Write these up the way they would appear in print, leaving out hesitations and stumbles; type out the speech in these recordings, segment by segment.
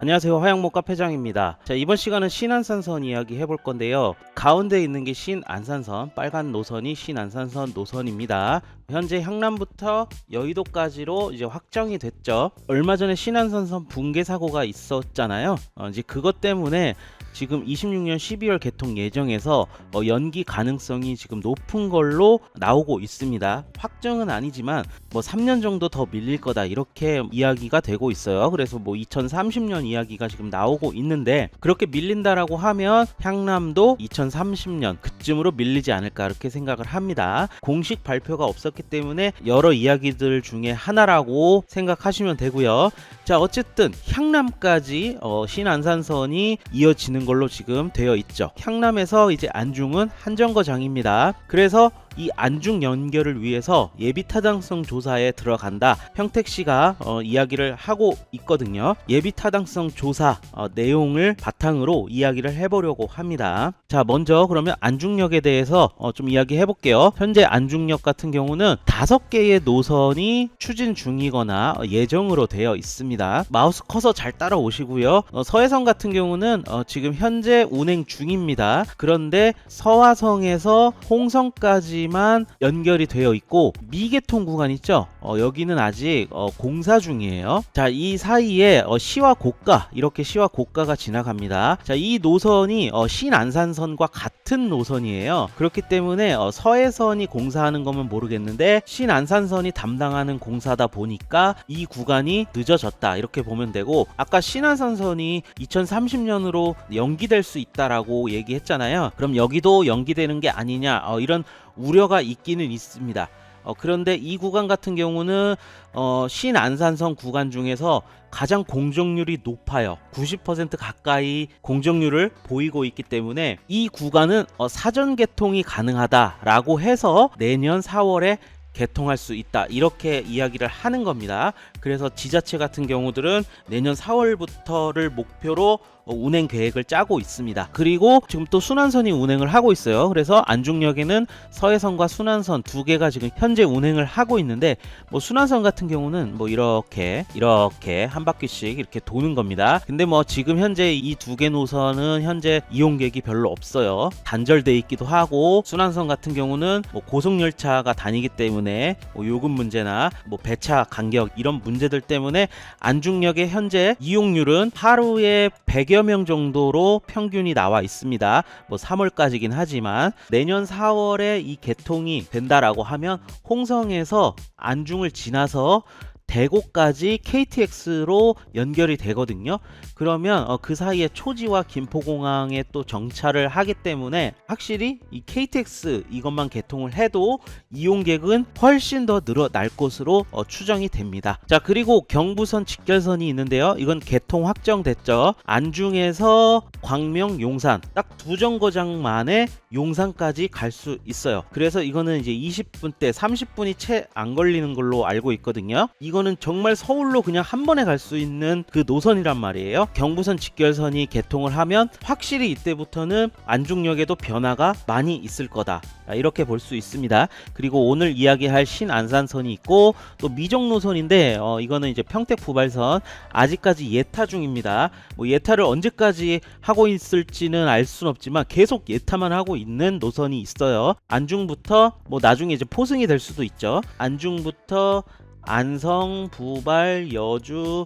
안녕하세요. 화양목 카페장입니다. 자, 이번 시간은 신안산선 이야기 해볼 건데요. 가운데 있는 게 신안산선, 빨간 노선이 신안산선 노선입니다. 현재 향남부터 여의도까지로 이제 확정이 됐죠. 얼마 전에 신안산선 붕괴 사고가 있었잖아요. 이제 그것 때문에 지금 26년 12월 개통 예정에서 연기 가능성이 지금 높은 걸로 나오고 있습니다. 확정은 아니지만 뭐 3년 정도 더 밀릴 거다 이렇게 이야기가 되고 있어요. 그래서 뭐 2030년 이야기가 지금 나오고 있는데, 그렇게 밀린다라고 하면 향남도 2030년 그쯤으로 밀리지 않을까 이렇게 생각을 합니다. 공식 발표가 없었기 때문에 여러 이야기들 중에 하나라고 생각하시면 되고요. 자, 어쨌든 향남까지 신안산선이 이어지는 걸로 지금 되어 있죠. 향남에서 이제 안중은 한정거장입니다. 그래서 이 안중 연결을 위해서 예비 타당성 조사에 들어간다, 평택시가 이야기를 하고 있거든요. 예비 타당성 조사 내용을 바탕으로 이야기를 해보려고 합니다. 자, 먼저 그러면 안중역에 대해서 좀 이야기해 볼게요. 현재 안중역 같은 경우는 5개의 노선이 추진 중이거나 예정으로 되어 있습니다. 마우스 커서 잘 따라오시고요. 서해선 같은 경우는 지금 현재 운행 중입니다. 그런데 서화성에서 홍성까지만 연결이 되어 있고, 미개통 구간 있죠? 여기는 아직 공사 중이에요. 자, 이 사이에 시와 고가, 이렇게 시와 고가가 지나갑니다. 자, 이 노선이 신안산선과 같은 노선이에요. 그렇기 때문에 서해선이 공사하는 거면 모르겠는데 신안산선이 담당하는 공사다 보니까 이 구간이 늦어졌다 이렇게 보면 되고, 아까 신안산선이 2030년으로 연기될 수 있다라고 얘기했잖아요. 그럼 여기도 연기되는 게 아니냐 이런 우려가 있기는 있습니다. 그런데 이 구간 같은 경우는 신안산선 구간 중에서 가장 공정률이 높아요. 90% 가까이 공정률을 보이고 있기 때문에 이 구간은 사전 개통이 가능하다라고 해서 내년 4월에 개통할 수 있다 이렇게 이야기를 하는 겁니다. 그래서 지자체 같은 경우들은 내년 4월부터를 목표로 운행 계획을 짜고 있습니다. 그리고 지금 또 순환선이 운행을 하고 있어요. 그래서 안중역에는 서해선과 순환선 2개가 지금 현재 운행을 하고 있는데, 뭐 순환선 같은 경우는 뭐 이렇게 한 바퀴씩 이렇게 도는 겁니다. 근데 뭐 지금 현재 이 2개 노선은 현재 이용객이 별로 없어요. 단절돼 있기도 하고, 순환선 같은 경우는 뭐 고속열차가 다니기 때문에 뭐 요금 문제나 뭐 배차 간격 이런 문제들 때문에 안중역의 현재 이용률은 하루에 100여 명 정도로 평균이 나와 있습니다. 뭐 3월까지긴 하지만 내년 4월에 이 개통이 된다라고 하면 홍성에서 안중을 지나서 대구까지 KTX로 연결이 되거든요. 그러면 그 사이에 초지와 김포공항에 또 정차를 하기 때문에 확실히 이 KTX 이것만 개통을 해도 이용객은 훨씬 더 늘어날 것으로 추정이 됩니다. 자, 그리고 경부선 직결선이 있는데요. 이건 개통 확정됐죠. 안중에서 광명, 용산 딱 2정거장 만에 용산까지 갈 수 있어요. 그래서 이거는 이제 20분대 30분이 채 안 걸리는 걸로 알고 있거든요. 이거는 정말 서울로 그냥 한 번에 갈 수 있는 그 노선이란 말이에요. 경부선 직결선이 개통을 하면 확실히 이때부터는 안중역에도 변화가 많이 있을 거다 이렇게 볼 수 있습니다. 그리고 오늘 이야기할 신안산선이 있고, 또 미정 노선인데 이거는 이제 평택 부발선 아직까지 예타 중입니다. 뭐 예타를 언제까지 하고 있을지는 알 수는 없지만 계속 예타만 하고 있는 노선이 있어요. 안중부터 뭐 나중에 이제 포승이 될 수도 있죠. 안중부터 안성, 부발, 여주,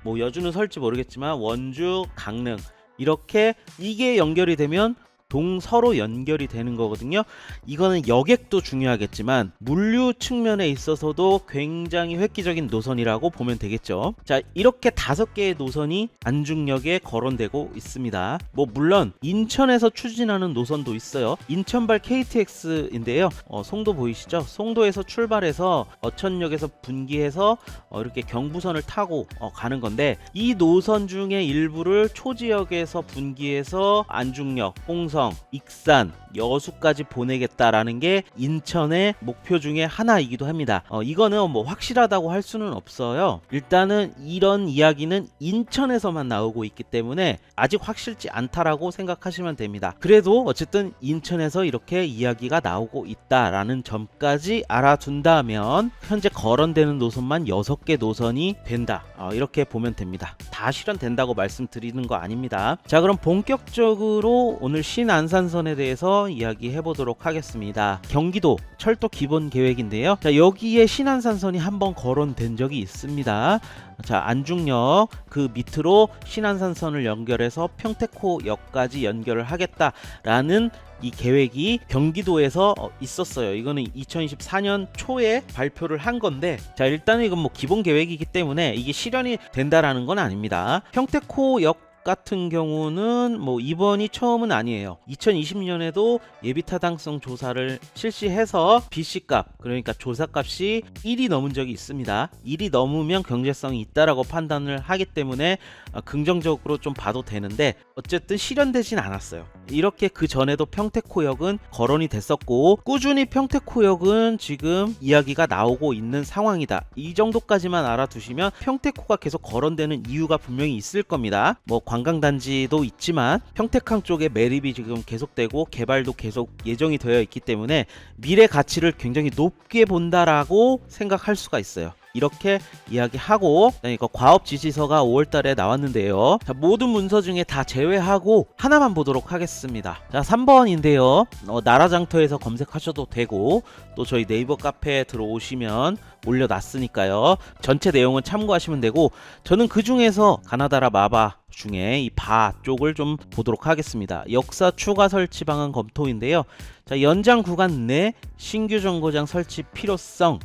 뭐 여주는 설지 모르겠지만 원주, 강릉 이렇게 이게 연결이 되면 동서로 연결이 되는 거거든요. 이거는 여객도 중요하겠지만 물류 측면에 있어서도 굉장히 획기적인 노선이라고 보면 되겠죠. 자, 이렇게 5개의 노선이 안중역에 거론되고 있습니다. 뭐 물론 인천에서 추진하는 노선도 있어요. 인천발 KTX인데요. 송도 보이시죠? 송도에서 출발해서 어천역에서 분기해서 이렇게 경부선을 타고 가는 건데, 이 노선 중에 일부를 초지역에서 분기해서 안중역, 홍성, 익산, 여수까지 보내겠다라는 게 인천의 목표 중에 하나이기도 합니다. 이거는 뭐 확실하다고 할 수는 없어요. 일단은 이런 이야기는 인천에서만 나오고 있기 때문에 아직 확실치 않다라고 생각하시면 됩니다. 그래도 어쨌든 인천에서 이렇게 이야기가 나오고 있다라는 점까지 알아둔다면 현재 거론되는 노선만 6개 노선이 된다, 이렇게 보면 됩니다. 다 실현된다고 말씀드리는 거 아닙니다. 자, 그럼 본격적으로 오늘 신안산선에 대해서 이야기해 보도록 하겠습니다. 경기도 철도 기본 계획인데요. 자, 여기에 신안산선이 한번 거론된 적이 있습니다. 자, 안중역 그 밑으로 신안산선을 연결해서 평택호역까지 연결을 하겠다라는 이 계획이 경기도에서 있었어요. 이거는 2024년 초에 발표를 한 건데, 자, 일단은 이건 뭐 기본 계획이기 때문에 이게 실현이 된다라는 건 아닙니다. 평택호역 같은 경우는 뭐 이번이 처음은 아니에요. 2020년에도 예비타당성 조사를 실시해서 BC값, 그러니까 조사값이 1이 넘은 적이 있습니다. 1이 넘으면 경제성이 있다라고 판단을 하기 때문에 긍정적으로 좀 봐도 되는데, 어쨌든 실현되진 않았어요. 이렇게 그 전에도 평택호역은 거론이 됐었고, 꾸준히 평택호역은 지금 이야기가 나오고 있는 상황이다. 이 정도까지만 알아두시면 평택호가 계속 거론되는 이유가 분명히 있을 겁니다. 뭐 관광단지도 있지만 평택항 쪽에 매립이 지금 계속되고 개발도 계속 예정이 되어 있기 때문에 미래 가치를 굉장히 높게 본다라고 생각할 수가 있어요. 이렇게 이야기하고, 이거 과업 지시서가 5월달에 나왔는데요. 자, 모든 문서 중에 다 제외하고 하나만 보도록 하겠습니다. 자, 3번인데요. 나라장터에서 검색하셔도 되고, 또 저희 네이버 카페에 들어오시면 올려놨으니까요. 전체 내용은 참고하시면 되고, 저는 그 중에서 가나다라 마바 중에 이 바 쪽을 좀 보도록 하겠습니다. 역사 추가 설치 방안 검토인데요. 자, 연장 구간 내 신규 정거장 설치 필요성,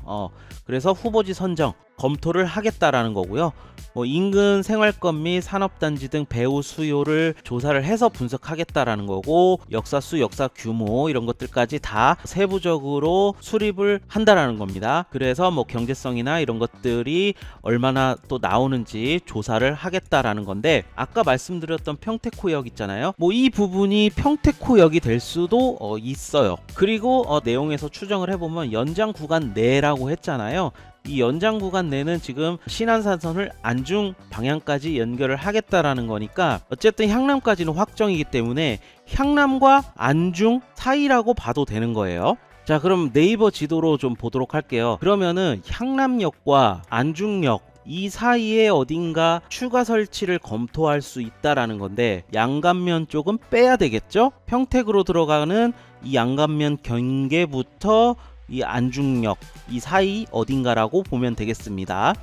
그래서 후보지 선정 검토를 하겠다라는 거고요. 뭐 인근 생활권 및 산업단지 등 배후 수요를 조사를 해서 분석하겠다라는 거고, 역사수, 역사 규모 이런 것들까지 다 세부적으로 수립을 한다라는 겁니다. 그래서 뭐 경제성이나 이런 것들이 얼마나 또 나오는지 조사를 하겠다라는 건데, 아까 말씀드렸던 평택호역 있잖아요. 뭐 이 부분이 평택호역이 될 수도 있어요. 그리고 내용에서 추정을 해보면 연장 구간 내라고 했잖아요. 이 연장 구간 내는 지금 신안산선을 안중 방향까지 연결을 하겠다라는 거니까 어쨌든 향남까지는 확정이기 때문에 향남과 안중 사이라고 봐도 되는 거예요. 자, 그럼 네이버 지도로 좀 보도록 할게요. 그러면은 향남역과 안중역 이 사이에 어딘가 추가 설치를 검토할 수 있다라는 건데, 양감면 쪽은 빼야 되겠죠? 평택으로 들어가는 이 양감면 경계부터 이 안중역 이 사이 어딘가라고 보면 되겠습니다.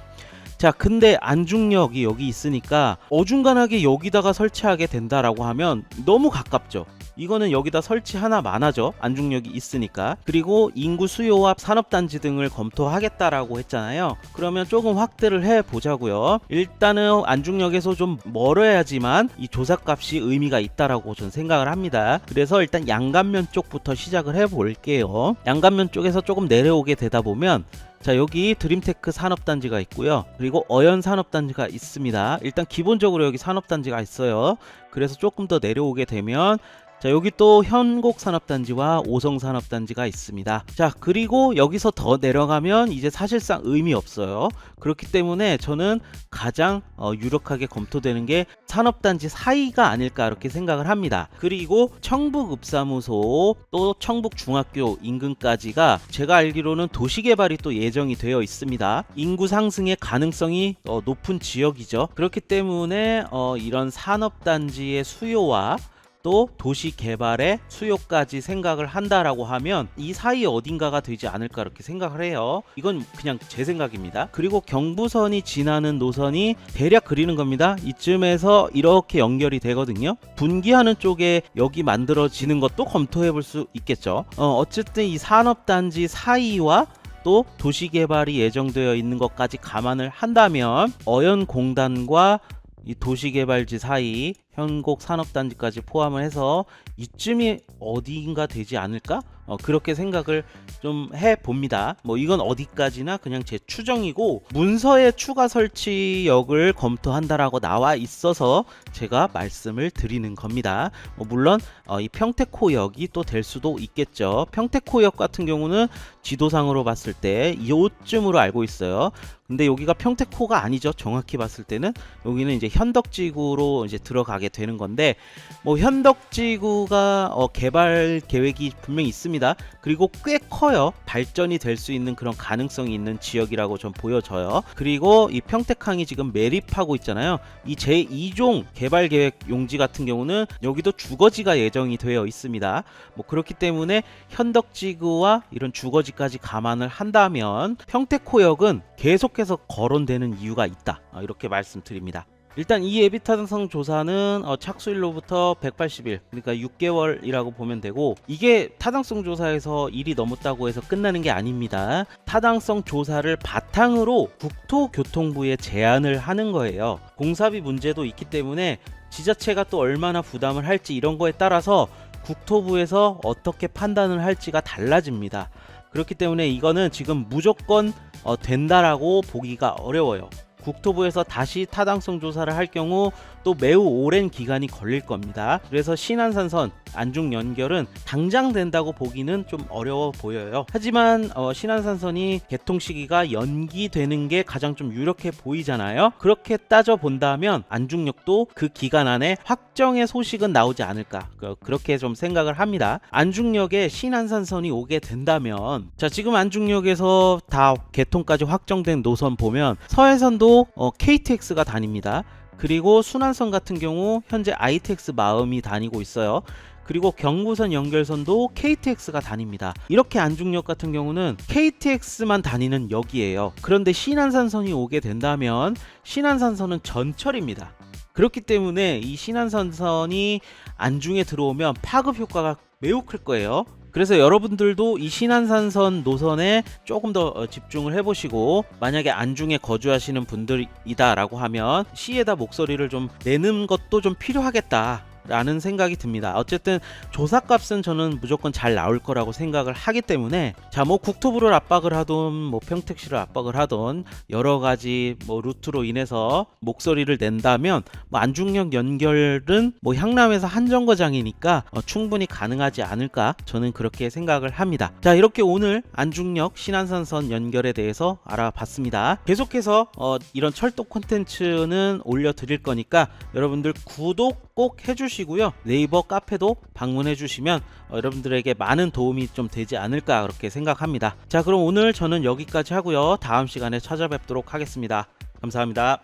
자, 근데 안중역이 여기 있으니까 어중간하게 여기다가 설치하게 된다라고 하면 너무 가깝죠. 이거는 여기다 설치 하나 많아져, 안중역이 있으니까. 그리고 인구 수요와 산업단지 등을 검토하겠다라고 했잖아요. 그러면 조금 확대를 해보자고요. 일단은 안중역에서 좀 멀어야지만 이 조사값이 의미가 있다라고 저는 생각을 합니다. 그래서 일단 양감면 쪽부터 시작을 해볼게요. 양감면 쪽에서 조금 내려오게 되다 보면, 자, 여기 드림테크 산업단지가 있고요. 그리고 어연 산업단지가 있습니다. 일단 기본적으로 여기 산업단지가 있어요. 그래서 조금 더 내려오게 되면, 자, 여기 또 현곡 산업단지와 오성 산업단지가 있습니다. 자, 그리고 여기서 더 내려가면 이제 사실상 의미 없어요. 그렇기 때문에 저는 가장 유력하게 검토되는 게 산업단지 사이가 아닐까 이렇게 생각을 합니다. 그리고 청북읍사무소 또 청북중학교 인근까지가 제가 알기로는 도시개발이 또 예정이 되어 있습니다. 인구 상승의 가능성이 높은 지역이죠. 그렇기 때문에 이런 산업단지의 수요와 또 도시 개발의 수요까지 생각을 한다라고 하면 이 사이 어딘가가 되지 않을까 이렇게 생각을 해요. 이건 그냥 제 생각입니다. 그리고 경부선이 지나는 노선이 대략 그리는 겁니다. 이쯤에서 이렇게 연결이 되거든요. 분기하는 쪽에 여기 만들어지는 것도 검토해 볼 수 있겠죠. 어쨌든 이 산업단지 사이와 또 도시개발이 예정되어 있는 것까지 감안을 한다면 어연공단과 이 도시개발지 사이 현곡 산업단지까지 포함을 해서 이쯤이 어디인가 되지 않을까? 그렇게 생각을 좀 해봅니다. 뭐 이건 어디까지나 그냥 제 추정이고, 문서의 추가 설치역을 검토한다라고 나와 있어서 제가 말씀을 드리는 겁니다. 물론 이 평택호역이 또 될 수도 있겠죠. 평택호역 같은 경우는 지도상으로 봤을 때 이쯤으로 알고 있어요. 근데 여기가 평택호가 아니죠. 정확히 봤을 때는 여기는 이제 현덕지구로 이제 들어가게 되는 건데, 뭐 현덕지구가 개발 계획이 분명히 있습니다. 그리고 꽤 커요. 발전이 될 수 있는 그런 가능성이 있는 지역이라고 좀 보여져요. 그리고 이 평택항이 지금 매립하고 있잖아요. 이 제2종 개발 계획 용지 같은 경우는 여기도 주거지가 예정이 되어 있습니다. 뭐 그렇기 때문에 현덕지구와 이런 주거지까지 감안을 한다면 평택호역은 계속해서 거론되는 이유가 있다, 이렇게 말씀드립니다. 일단 이 예비 타당성 조사는 착수일로부터 180일, 그러니까 6개월이라고 보면 되고, 이게 타당성 조사에서 일이 넘었다고 해서 끝나는 게 아닙니다. 타당성 조사를 바탕으로 국토교통부에 제안을 하는 거예요. 공사비 문제도 있기 때문에 지자체가 또 얼마나 부담을 할지 이런 거에 따라서 국토부에서 어떻게 판단을 할지가 달라집니다. 그렇기 때문에 이거는 지금 무조건 된다라고 보기가 어려워요. 국토부에서 다시 타당성 조사를 할 경우 또 매우 오랜 기간이 걸릴 겁니다. 그래서 신안산선 안중 연결은 당장 된다고 보기는 좀 어려워 보여요. 하지만 신안산선이 개통 시기가 연기되는 게 가장 좀 유력해 보이잖아요. 그렇게 따져 본다면 안중역도 그 기간 안에 확정의 소식은 나오지 않을까, 그렇게 좀 생각을 합니다. 안중역에 신안산선이 오게 된다면, 자, 지금 안중역에서 다 개통까지 확정된 노선 보면 서해선도 KTX가 다닙니다. 그리고 순환선 같은 경우 현재 ITX 마음이 다니고 있어요. 그리고 경부선 연결선도 KTX가 다닙니다. 이렇게 안중역 같은 경우는 KTX만 다니는 역이에요. 그런데 신안산선이 오게 된다면 신안산선은 전철입니다. 그렇기 때문에 이 신안산선이 안중에 들어오면 파급 효과가 매우 클 거예요. 그래서 여러분들도 이 신안산선 노선에 조금 더 집중을 해보시고, 만약에 안중에 거주하시는 분들이다 라고 하면 시에다 목소리를 좀 내는 것도 좀 필요하겠다 라는 생각이 듭니다. 어쨌든 조사값은 저는 무조건 잘 나올 거라고 생각을 하기 때문에, 자, 뭐 국토부를 압박을 하던 뭐 평택시를 압박을 하던 여러 가지 뭐 루트로 인해서 목소리를 낸다면 뭐 안중역 연결은 뭐 향남에서 한 정거장이니까 충분히 가능하지 않을까, 저는 그렇게 생각을 합니다. 자, 이렇게 오늘 안중역 신안산선 연결에 대해서 알아봤습니다. 계속해서 이런 철도 콘텐츠는 올려드릴 거니까 여러분들 구독 꼭 해주시고요. 네이버 카페도 방문해 주시면 여러분들에게 많은 도움이 좀 되지 않을까, 그렇게 생각합니다. 자, 그럼 오늘 저는 여기까지 하고요. 다음 시간에 찾아뵙도록 하겠습니다. 감사합니다.